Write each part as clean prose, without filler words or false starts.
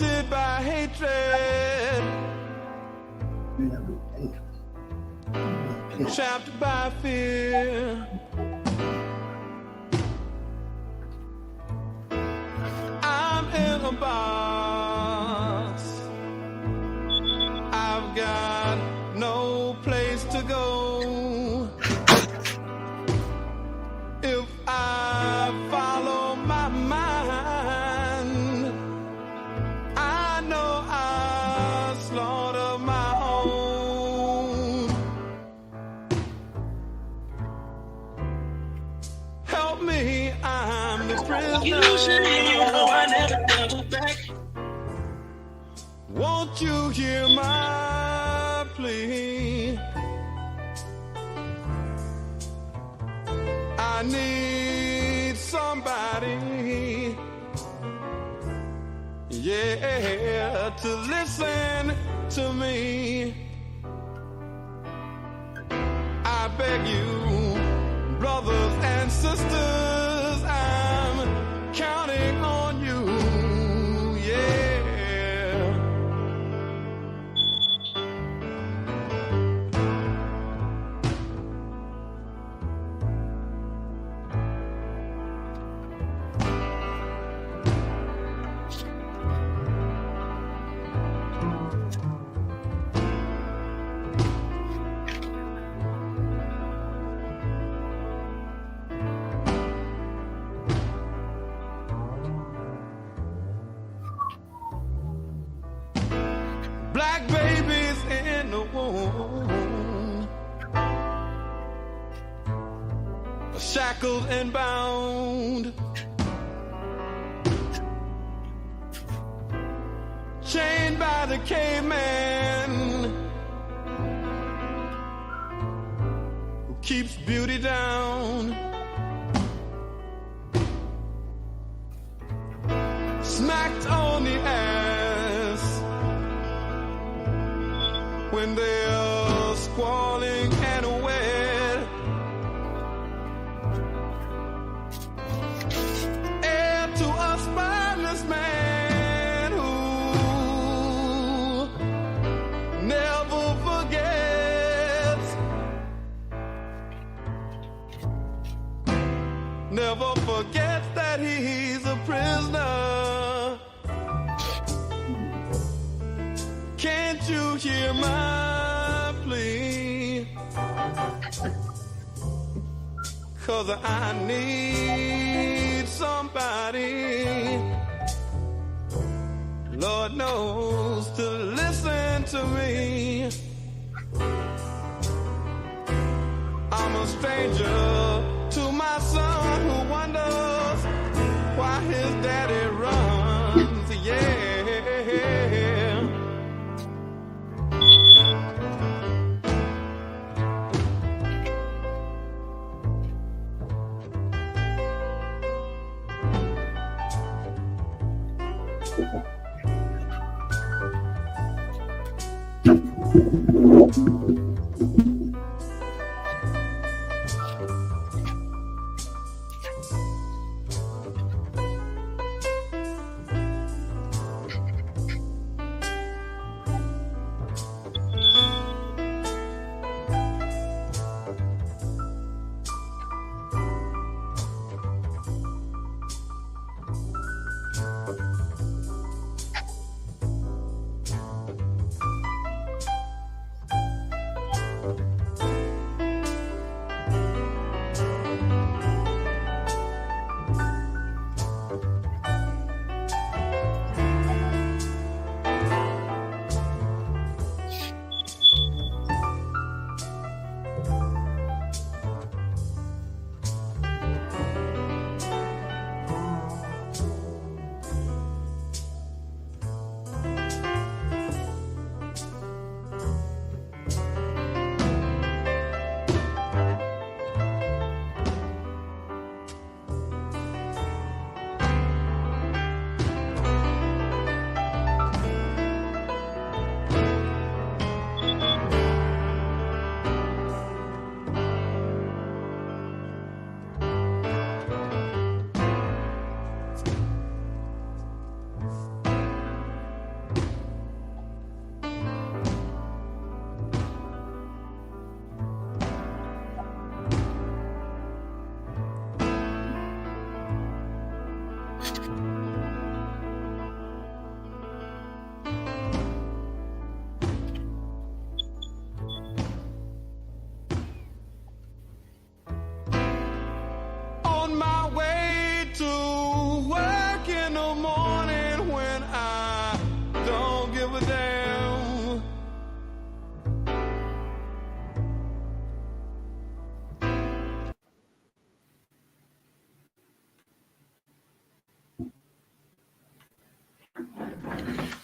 haunted by hatred and trapped by fear. I'm in a box. I've got no place to go. If I follow my mind, I know I'll slaughter my own. Help me, I'm the prisoner. You should know I never double back. Won't you hear my plea? I need somebody, yeah, to listen to me. I beg you, brothers and sisters, I'm counting on you, yeah. Black babies in the womb, shackled and bound, chained by the caveman who keeps beauty down, smacked on the ass when they're squalling and wet. Heir to a spineless man who never forgets, never forgets that he's a prisoner. Can't you hear my plea? 'Cause I need somebody, Lord knows, to listen to me. I'm a stranger to my son who wonders why his daddy runs, yeah.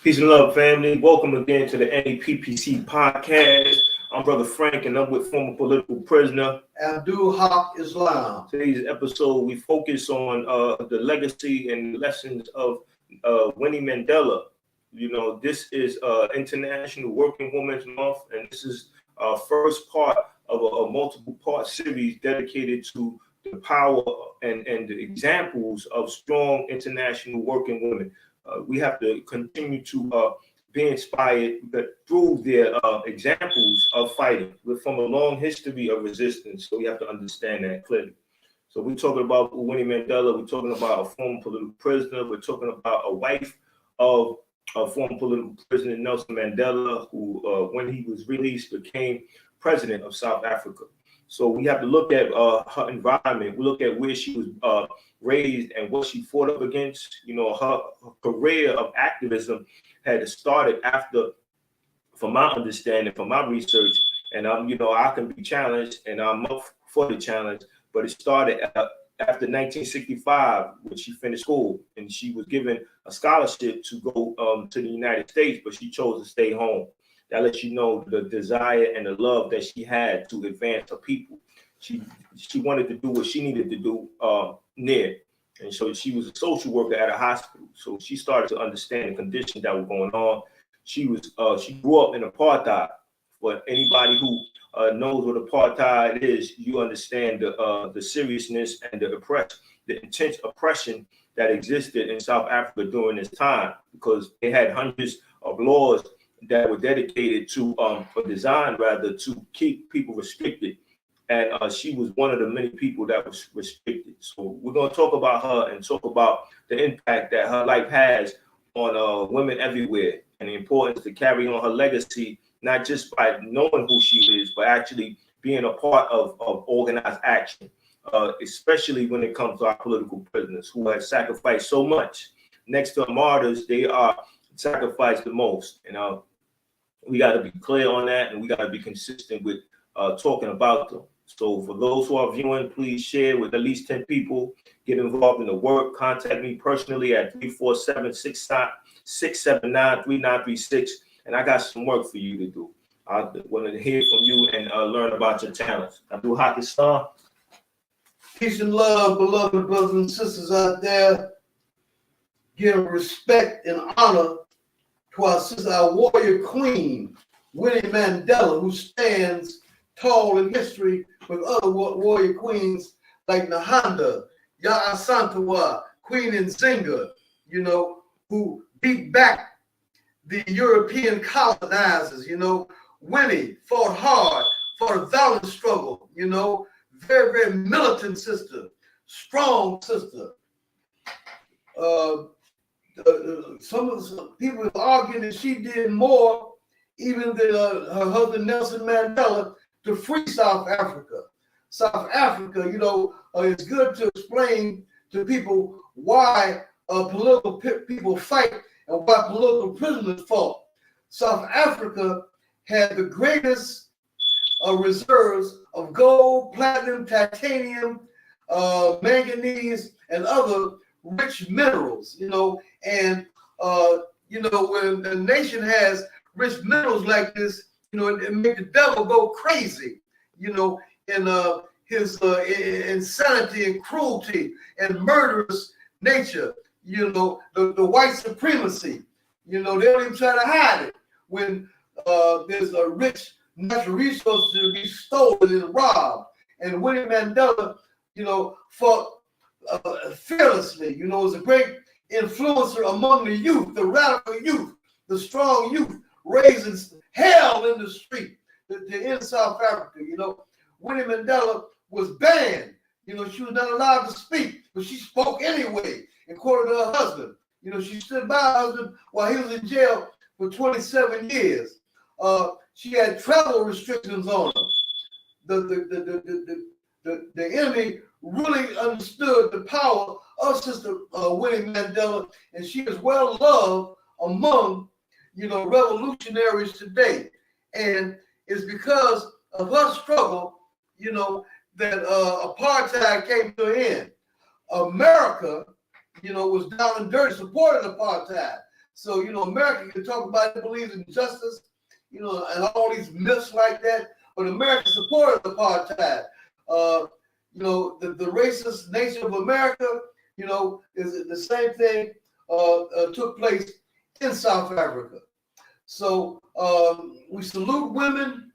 Peace and love, family. Welcome again to the NAPPC podcast. I'm Brother Frank, and I'm with former political prisoner Abdul Haq Islam. Today's episode, we focus on the legacy and lessons of Winnie Mandela. You know, this is International Working Women's Month, and this is our first part of a multiple part series dedicated to the power and the examples of strong international working women. We have to continue to be inspired through their examples of fighting. We're from a long history of resistance, so we have to understand that clearly. So we're talking about Winnie Mandela. We're talking about a former political prisoner. We're talking about a wife of a former political prisoner, Nelson Mandela, who, when he was released, became president of South Africa. So we have to look at her environment. We look at where she was raised and what she fought up against. You know, her career of activism had started after, from my understanding, from my research, and I can be challenged, and I'm up for the challenge. But it started after 1965, when she finished school, and she was given a scholarship to go to the United States, but she chose to stay home. That lets you know the desire and the love that she had to advance her people. She wanted to do what she needed to do near. And so she was a social worker at a hospital. So she started to understand the conditions that were going on. She grew up in apartheid. For anybody who knows what apartheid is, you understand the seriousness and the intense oppression that existed in South Africa during this time, because they had hundreds of laws that were dedicated to, or designed rather, to keep people restricted. And she was one of the many people that was restricted. So we're going to talk about her and talk about the impact that her life has on women everywhere, and the importance to carry on her legacy, not just by knowing who she is, but actually being a part of organized action, especially when it comes to our political prisoners who have sacrificed so much. Next to martyrs, they are sacrificed the most. We got to be clear on that, and we got to be consistent with talking about them. So for those who are viewing, please share with at least 10 people. Get involved in the work. Contact me personally at 347-679-3936. And I got some work for you to do. I want to hear from you and learn about your talents. Abdul Haq Islam. Peace and love, beloved brothers and sisters out there. Give respect and honor to our sister, our warrior queen, Winnie Mandela, who stands tall in history with other warrior queens like Nahanda, Ya Asantewa, Queen Nzinga, who beat back the European colonizers. Winnie fought hard, fought a valiant struggle, very, very militant sister, strong sister. Some people have argued that she did more even than her husband Nelson Mandela to free South Africa. South Africa, it's good to explain to people why political people fight and why political prisoners fought. South Africa had the greatest reserves of gold, platinum, titanium, manganese, and other rich minerals, and when the nation has rich minerals like this, it make the devil go crazy, in his insanity and cruelty and murderous nature, the white supremacy, they don't even try to hide it when there's a rich natural resources to be stolen and robbed. And Winnie Mandela, fought fearlessly, was a great influencer among the youth, the radical youth, the strong youth, raising hell in the street to end South Africa. Winnie Mandela was banned. She was not allowed to speak, but she spoke anyway, according to her husband. She stood by her husband while he was in jail for 27 years. She had travel restrictions on her. The enemy really understood the power of Sister Winnie Mandela, and she is well loved among revolutionaries today. And it's because of her struggle, that apartheid came to an end. America, was down and dirty supporting apartheid. So, America can talk about it, believes in justice, and all these myths like that, but America supported apartheid. The racist nation of America, is the same thing took place in South Africa. So we salute women.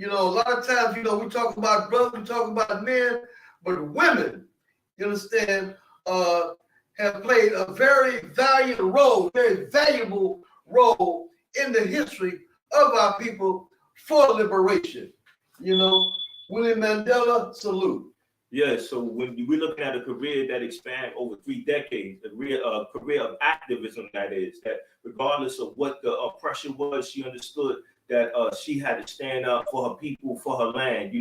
A lot of times, we talk about brothers, we talk about men, but women, you understand, have played a very valuable role in the history of our people for liberation. Winnie Mandela, salute. Yeah, so when we're looking at a career that spanned over 3 decades, a career of activism, that regardless of what the oppression was, she understood that she had to stand up for her people, for her land.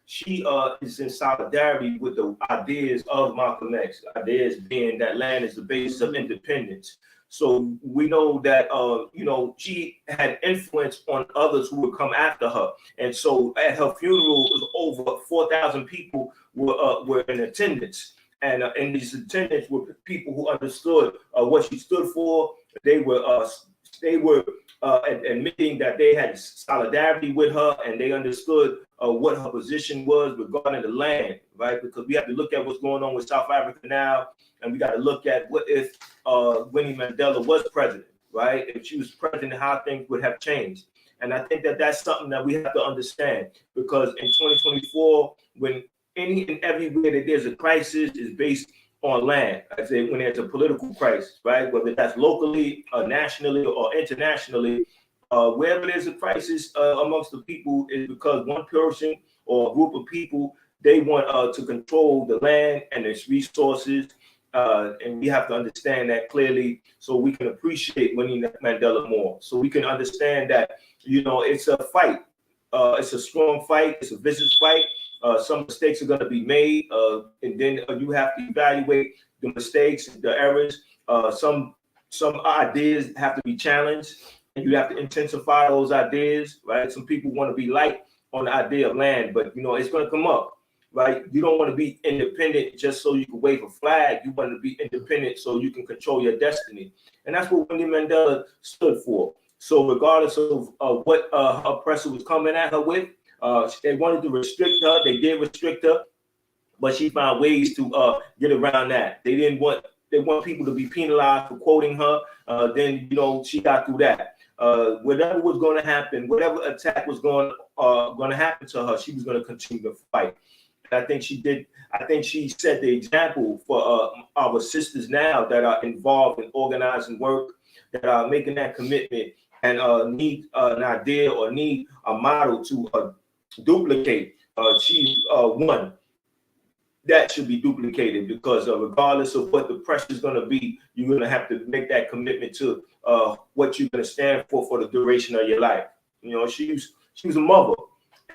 She is in solidarity with the ideas of Malcolm X, ideas being that land is the basis of independence. So we know that, she had influence on others who would come after her. And so at her funeral, it was over 4,000 people were in attendance. And in these attendance were people who understood what she stood for. They were admitting that they had solidarity with her, and they understood what her position was regarding the land, right? Because we have to look at what's going on with South Africa now, and we got to look at what if Winnie Mandela was president, right? If she was president, how things would have changed. And I think that that's something that we have to understand, because in 2024, when any and everywhere that there's a crisis is based on land. I say when there's a political crisis, right? Whether that's locally, nationally, or internationally, wherever there's a crisis amongst the people is because one person or a group of people, they want to control the land and its resources. And we have to understand that clearly so we can appreciate Winnie Mandela more. So we can understand that, it's a fight. It's a strong fight. It's a vicious fight. Some mistakes are going to be made, and then you have to evaluate the mistakes, the errors. Some ideas have to be challenged, and you have to intensify those ideas, right? Some people want to be light on the idea of land, but it's going to come up, right? You don't want to be independent just so you can wave a flag. You want to be independent so you can control your destiny, and that's what Winnie Mandela stood for. So regardless of what her oppressor was coming at her with, they wanted to restrict her. They did restrict her, but she found ways to get around that. They want people to be penalized for quoting her. Then she got through that. Whatever was going to happen, whatever attack was going to happen to her, she was going to continue to fight. And I think she did. I think she set the example for our sisters now that are involved in organizing work, that are making that commitment and need an idea or need a model to duplicate. She's one that should be duplicated, because regardless of what the pressure is going to be, you're going to have to make that commitment to what you're going to stand for the duration of your life. She was a mother,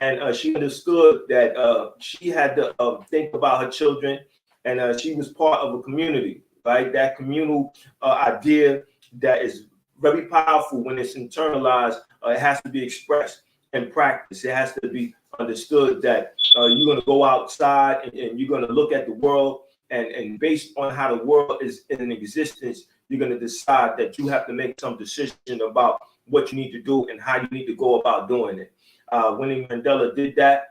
and she understood that she had to think about her children, and she was part of a community, right? That communal idea that is very powerful when it's internalized. It has to be expressed in practice. It has to be understood that you're going to go outside and you're going to look at the world, and based on how the world is in existence, you're going to decide that you have to make some decision about what you need to do and how you need to go about doing it. Winnie Mandela did that,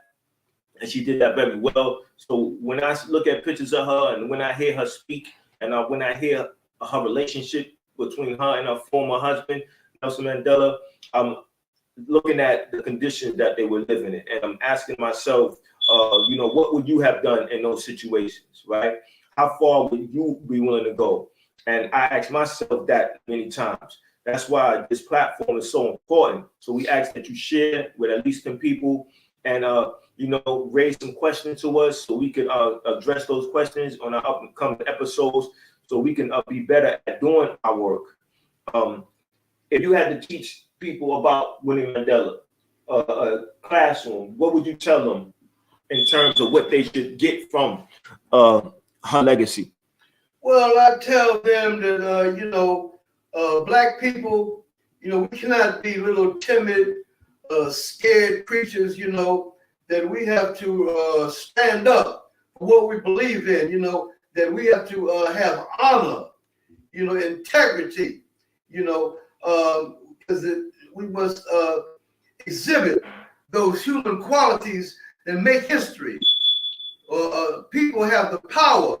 and she did that very well. So when I look at pictures of her, and when I hear her speak, and when I hear her relationship between her and her former husband, Nelson Mandela, I'm looking at the conditions that they were living in, and I'm asking myself, what would you have done in those situations, right? How far would you be willing to go? And I ask myself that many times. That's why this platform is so important. So we ask that you share with at least 10 people, and raise some questions to us so we can address those questions on our upcoming episodes, so we can be better at doing our work. If you had to teach people about Winnie Mandela, a classroom, what would you tell them in terms of what they should get from her legacy? Well, I tell them that Black people, we cannot be little timid, scared creatures. That we have to stand up for what we believe in. That we have to have honor, integrity. you know, because we must exhibit those human qualities that make history. People have the power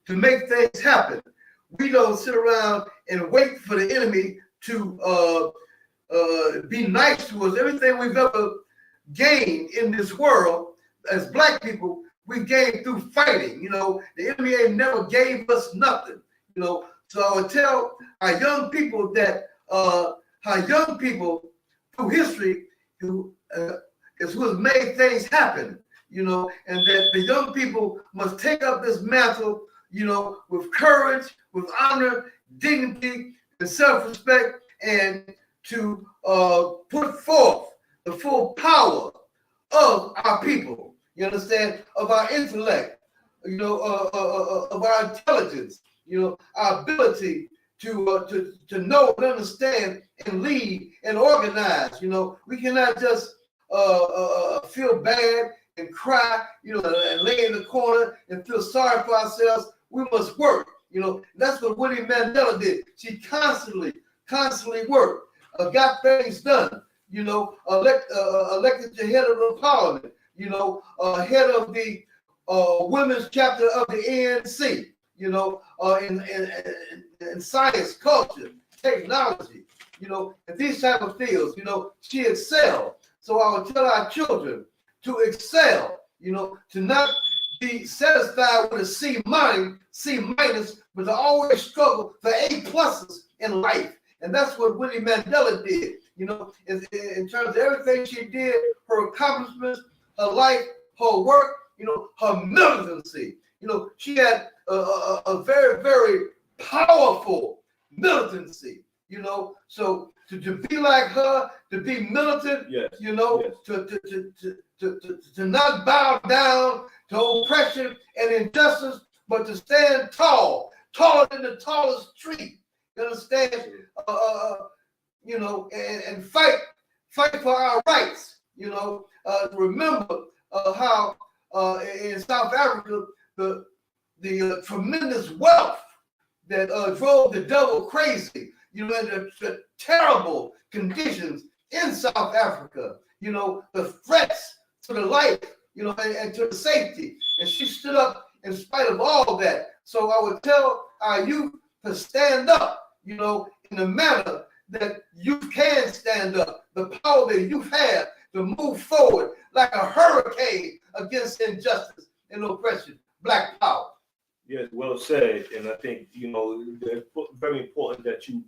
to make things happen. We don't sit around and wait for the enemy to be nice to us. Everything we've ever gained in this world as black people, we gained through fighting. You know, the enemy ain't never gave us nothing. You know, so I would tell our young people that our young people through history who is who has made things happen. You know, and that the young people must take up this mantle, you know, with courage, with honor, dignity, and self-respect, and to put forth the full power of our people. You understand? Of our intellect, you know, of our intelligence, you know, our ability to know and understand and lead and organize. You know, we cannot just feel bad and cry, you know, and lay in the corner and feel sorry for ourselves. We must work. You know, that's what Winnie Mandela did. She constantly worked, got things done. You know, elected the head of the parliament. You know, head of the women's chapter of the ANC. You know, in science, culture, technology. You know, in these type of fields. You know, she excelled. So I would tell our children to excel, you know, to not be satisfied with a C minus, but to always struggle for A pluses in life. And that's what Winnie Mandela did, you know, in terms of everything she did, her accomplishments, her life, her work, you know, her militancy. You know, she had a very, very powerful militancy, you know, so to be like her, to be militant, yes, you know, yes, to not bow down to oppression and injustice, but to stand tall, taller than the tallest tree. You understand? You know, and fight for our rights. You know, remember how in South Africa the tremendous wealth that drove the devil crazy. You know, and the terrible conditions in South Africa, you know, the threats to the life, you know, and to the safety. And she stood up in spite of all that. So I would tell our youth to stand up, you know, in a manner that you can stand up. The power that you have to move forward like a hurricane against injustice and oppression. Black power. Yes, well said. And I think, you know, it's very important that you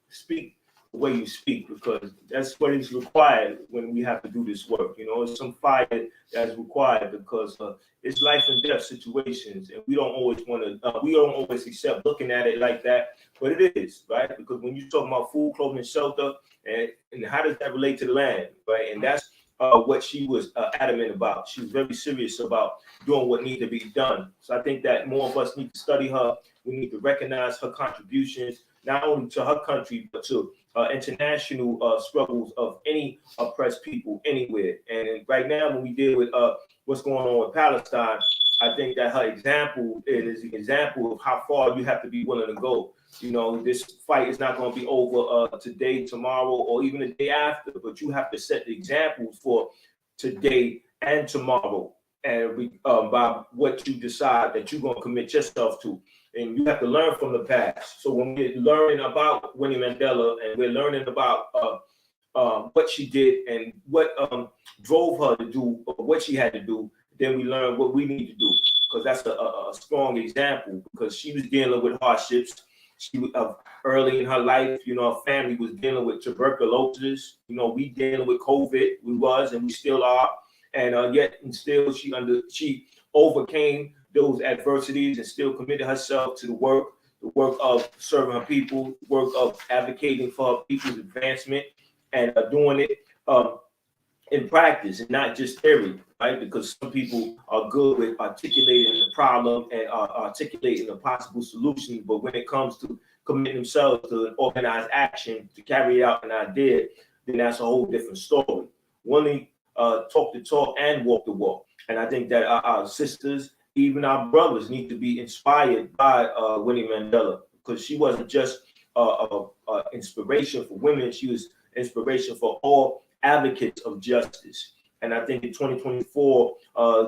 speak the way you speak, because that's what is required when we have to do this work. You know, it's some fire that's required because it's life and death situations, and we don't always want to, we don't always accept looking at it like that, but it is, right? Because when you talk about food, clothing, shelter, and how does that relate to the land, right? And that's what she was adamant about. She was very serious about doing what needed to be done. So I think that more of us need to study her. We need to recognize her contributions, not only to her country, but to international struggles of any oppressed people anywhere. And right now, when we deal with what's going on with Palestine, I think that her example is an example of how far you have to be willing to go. You know, this fight is not going to be over today, tomorrow, or even the day after, but you have to set the examples for today and tomorrow, and by what you decide that you're going to commit yourself to. And you have to learn from the past. So when we're learning about Winnie Mandela and we're learning about what she did and what drove her to do what she had to do, then we learn what we need to do, because that's a strong example, because she was dealing with hardships. She was early in her life, you know, her family was dealing with tuberculosis. You know, we dealing with COVID. We was and we still are, and yet and still she overcame those adversities and still committed herself to the work of serving her people, the work of advocating for her people's advancement, and doing it in practice and not just theory, right? Because some people are good with articulating the problem and articulating the possible solution, but when it comes to committing themselves to an organized action to carry out an idea, then that's a whole different story. Winnie talk the talk and walk the walk. And I think that our sisters, even our brothers, need to be inspired by Winnie Mandela, because she wasn't just inspiration for women. She was inspiration for all advocates of justice. And I think in 2024,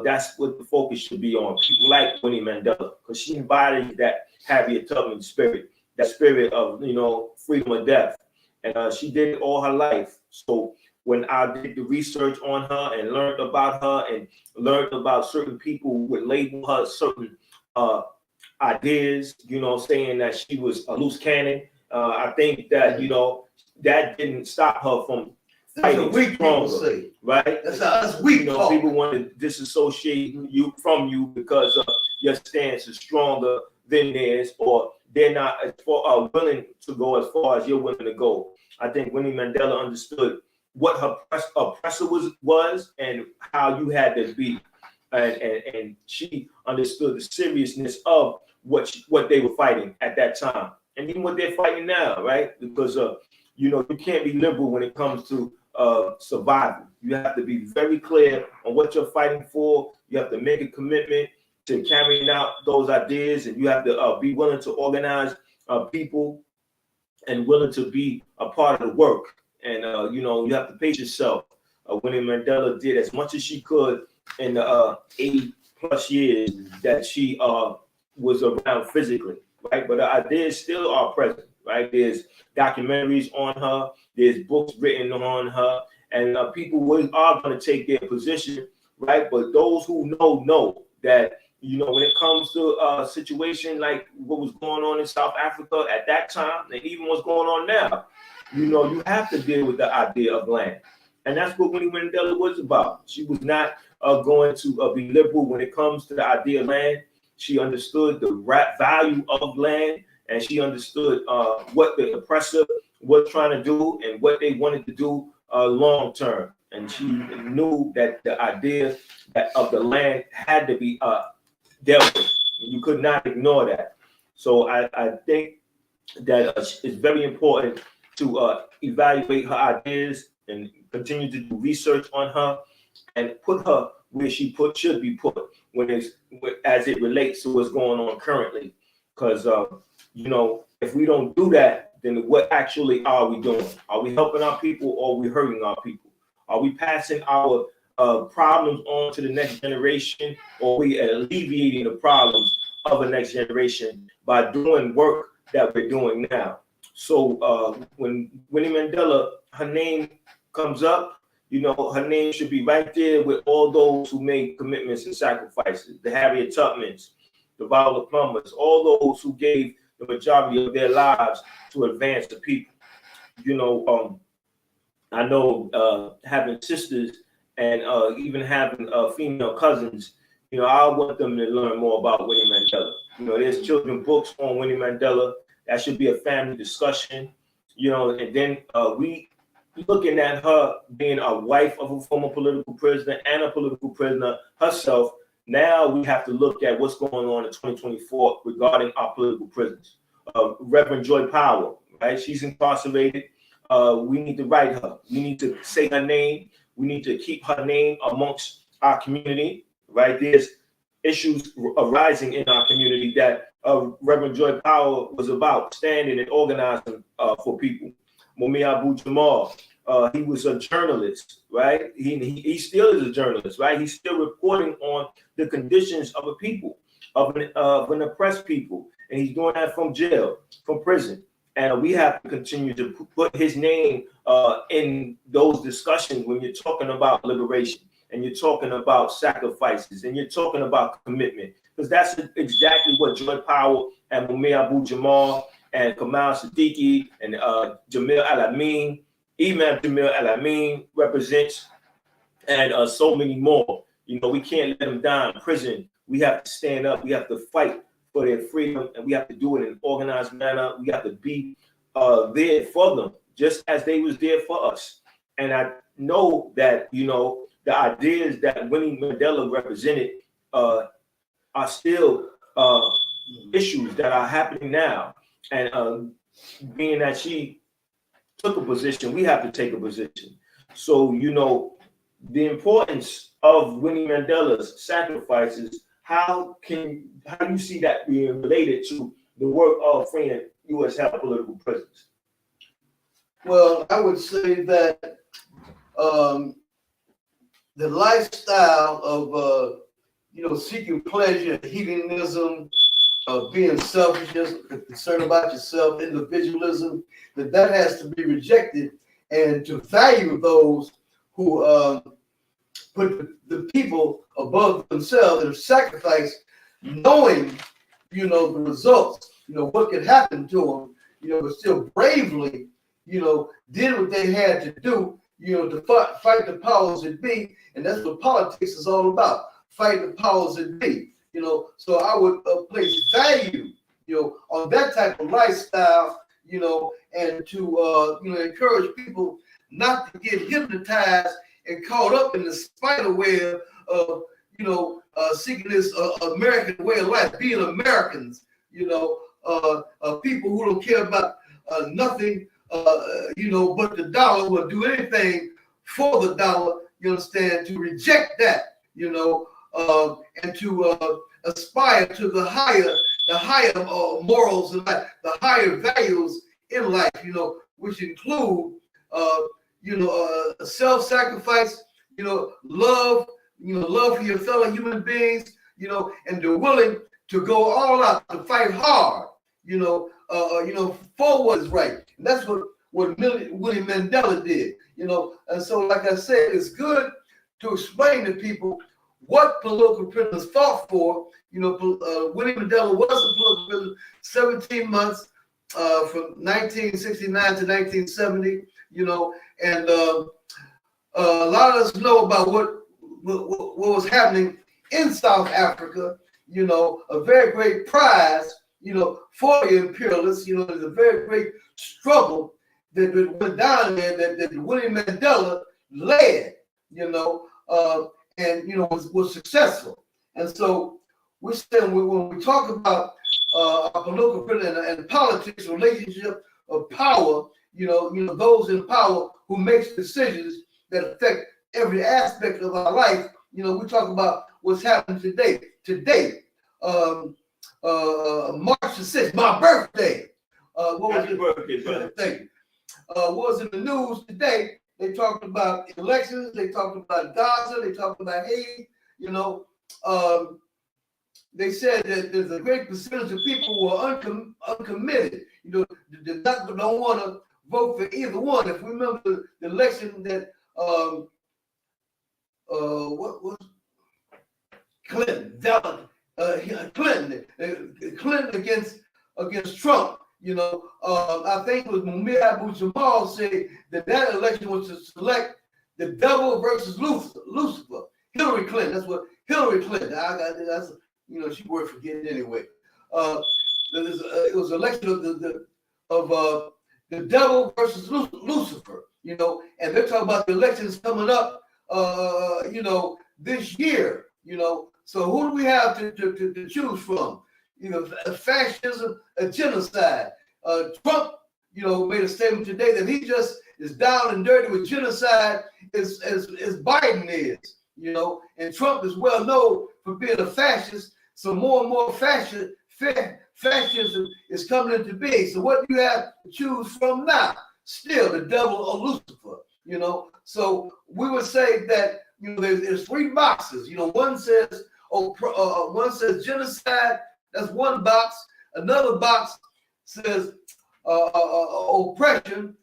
that's what the focus should be on. People like Winnie Mandela, because she embodies that Harriet Tubman spirit, that spirit of, freedom or death. And she did it all her life. So when I did the research on her and learned about her and learned about certain people who would label her certain ideas, saying that she was a loose cannon, I think that, that didn't stop her from fighting stronger, right? That's weak. People want to disassociate you from you because your stance is stronger than theirs, or they're not willing to go as far as you're willing to go. I think Winnie Mandela understood what her oppressor was and how you had to be, and she understood the seriousness of what they were fighting at that time, and even what they're fighting now, right? Because you can't be liberal when it comes to survival. You have to be very clear on what you're fighting for. You have to make a commitment to carrying out those ideas, and you have to be willing to organize people and willing to be a part of the work. And you have to pace yourself. Winnie Mandela did as much as she could in the 80+ years that she was around physically, right? But the ideas still are present, right? There's documentaries on her, there's books written on her, and people are going to take their position, right? But those who know that, when it comes to a situation like what was going on in South Africa at that time, and even what's going on now, you have to deal with the idea of land. And that's what Winnie Mandela was about. She was not going to be liberal when it comes to the idea of land. She understood the value of land, and she understood what the oppressor was trying to do and what they wanted to do long term. And she knew that the idea of the land had to be dealt with. You could not ignore that. So I think that it's very important to evaluate her ideas and continue to do research on her and put her where she should be put as it relates to what's going on currently. Because if we don't do that, then what actually are we doing? Are we helping our people, or are we hurting our people? Are we passing our problems on to the next generation, or are we alleviating the problems of the next generation by doing work that we're doing now? So when Winnie Mandela, her name comes up, her name should be right there with all those who made commitments and sacrifices, the Harriet Tubmans, the Viola Plumbers, all those who gave the majority of their lives to advance the people. I know having sisters and even having female cousins, I want them to learn more about Winnie Mandela. There's children's books on Winnie Mandela. That should be a family discussion, and then we looking at her being a wife of a former political prisoner and a political prisoner herself. Now we have to look at what's going on in 2024 regarding our political prisoners. Reverend Joy Powell, right? She's incarcerated. We need to write her. We need to say her name. We need to keep her name amongst our community, right? There's issues arising in our community that Reverend Joy Powell was about, standing and organizing for people. Mumia Abu-Jamal, he was a journalist, right? He still is a journalist, right? He's still reporting on the conditions of a people, of an oppressed people. And he's doing that from jail, from prison. And we have to continue to put his name in those discussions when you're talking about liberation and you're talking about sacrifices and you're talking about commitment. Because that's exactly what Joy Powell and Mumia Abu-Jamal and Kamal Siddiqui and Jamil Al-Amin, Imam Jamil Al-Amin represents, and so many more. We can't let them die in prison. We have to stand up. We have to fight for their freedom, and we have to do it in an organized manner. We have to be there for them, just as they was there for us. And I know that, the ideas that Winnie Mandela represented are still issues that are happening now. And being that she took a position, we have to take a position. So, the importance of Winnie Mandela's sacrifices, how do you see that being related to the work of freeing U.S. have political presence? Well, I would say that the lifestyle of seeking pleasure, hedonism, being selfish, just concerned about yourself, individualism, that has to be rejected, and to value those who put the people above themselves and sacrifice, knowing the results, what could happen to them, but still bravely, did what they had to do, to fight the powers that be. And that's what politics is all about, fight the powers that be. So I would place value, on that type of lifestyle, and to encourage people not to get hypnotized and caught up in the spider web of seeking this American way of life, being Americans, people who don't care about nothing, but the dollar, will do anything for the dollar. You understand? To reject that, and to aspire to the higher morals and the higher values in life, which include, self-sacrifice, love, love for your fellow human beings, and they're willing to go all out to fight hard, for what is right. And that's what Winnie Mandela did, And so, like I said, it's good to explain to people what political prisoners fought for. Winnie Mandela was a political prisoner 17 months from 1969 to 1970, and a lot of us know about what was happening in South Africa, a very great prize, for the imperialists, there's a very great struggle that went down there that Winnie Mandela led, and was successful. And so we're saying when we talk about our political prisoners and politics, relationship of power, those in power who makes decisions that affect every aspect of our life. We talk about what's happening today. Today, March the 6th, my birthday. Happy birthday, brother. Thank you. Was in the news today. They talked about elections. They talked about Gaza. They talked about Haiti. They said that there's a great percentage of people who are uncommitted. Don't want to vote for either one. If we remember the election that what was Clinton against Trump. I think it was Mumia Abu-Jamal said that election was to select the devil versus Lucifer. Hillary Clinton. That's what Hillary Clinton. That's she worth forgetting anyway. It was election of the devil versus Lucifer. And they're talking about the elections coming up. This year. So who do we have to choose from? Fascism, a genocide. Trump, made a statement today that he just is down and dirty with genocide as Biden is, and Trump is well known for being a fascist. So more and more fascism is coming into being. So what do you have to choose from now? Still the devil or Lucifer, So we would say that, there's three boxes. One says genocide. That's one box. Another box says oppression.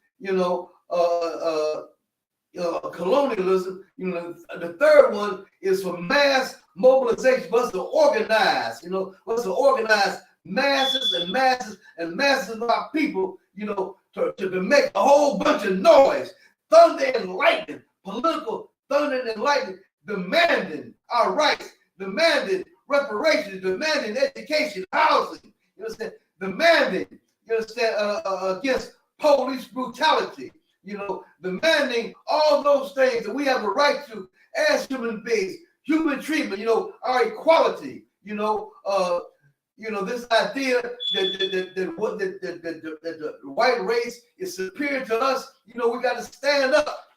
Colonialism. The third one is for mass mobilization. What's to organize? What's to organize masses and masses and masses of our people? To make a whole bunch of noise, thunder and lightning, political thunder and lightning, demanding our rights, demanding reparations, demanding education, housing, demanding, against police brutality, demanding all those things that we have a right to as human beings, human treatment, our equality, this idea that the white race is superior to us, we got to stand up,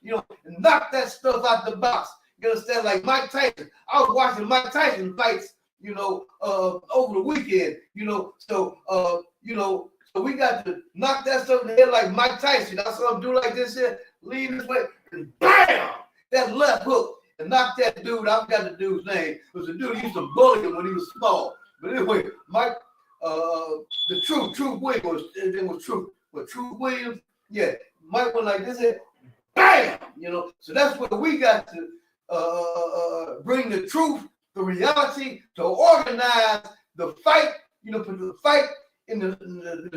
and knock that stuff out the box. You understand? Like Mike Tyson. I was watching Mike Tyson fights, over the weekend, So we got to knock that stuff in the head like Mike Tyson. I saw him do like this here, lean this way, and bam! That left hook and knock that dude. I forgot the dude's name. It was a dude who used to bully him when he was small. But anyway, Mike, the Truth Williams, his name was Truth. But Truth Williams, yeah, Mike went like this here, bam! You know, so that's what we got to bring the truth, the reality, to organize the fight, you know, put the fight in the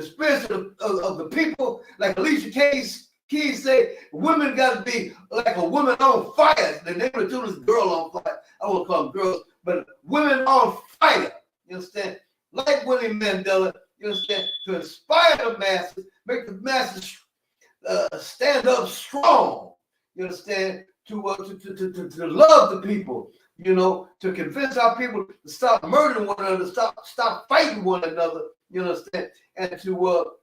spirit of the people. Like Alicia Keys say, women got to be like a woman on fire. The name of the tune is Girl on Fire. I won't call them girls, but women on fire. You understand? Like Winnie Mandela, you understand? To inspire the masses, make the masses stand up strong. You understand? To love the people. You know, to convince our people to stop murdering one another, stop fighting one another. You understand? And to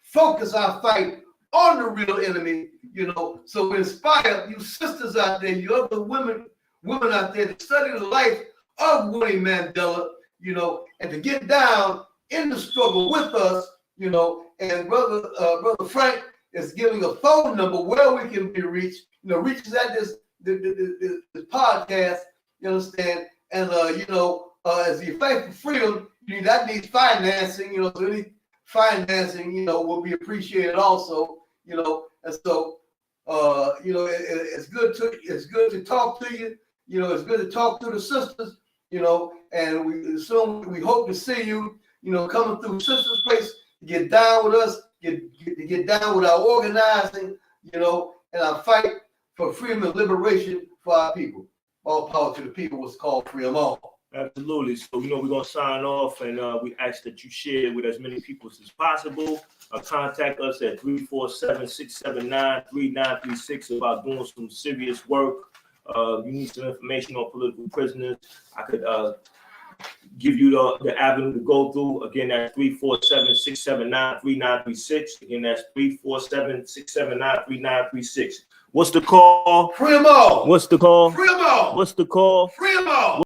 focus our fight on the real enemy, you know, so we inspire you sisters out there, you other women out there to study the life of Winnie Mandela, you know, and to get down in the struggle with us, you know. And brother Frank is giving a phone number where we can be reached, you know, reaches at this podcast, you understand, and you know, as the fight for freedom, that needs financing, you know, so any financing, you know, will be appreciated also, you know. And so you know, it's good to talk to you, you know, it's good to talk to the sisters, you know, and we hope to see you, you know, coming through Sisters Place to get down with us, get down with our organizing, you know, and our fight for freedom and liberation for our people. All power to the people, what's called free them all. Absolutely. So, you know, we're going to sign off, and we ask that you share with as many people as possible. Contact us at 347-679-3936 about doing some serious work. You need some information on political prisoners, I could give you the avenue to go through. Again, that's 347-679-3936. Again, that's 347-679-3936. What's the call? Free them all. What's the call? Free them all. What's the call? Free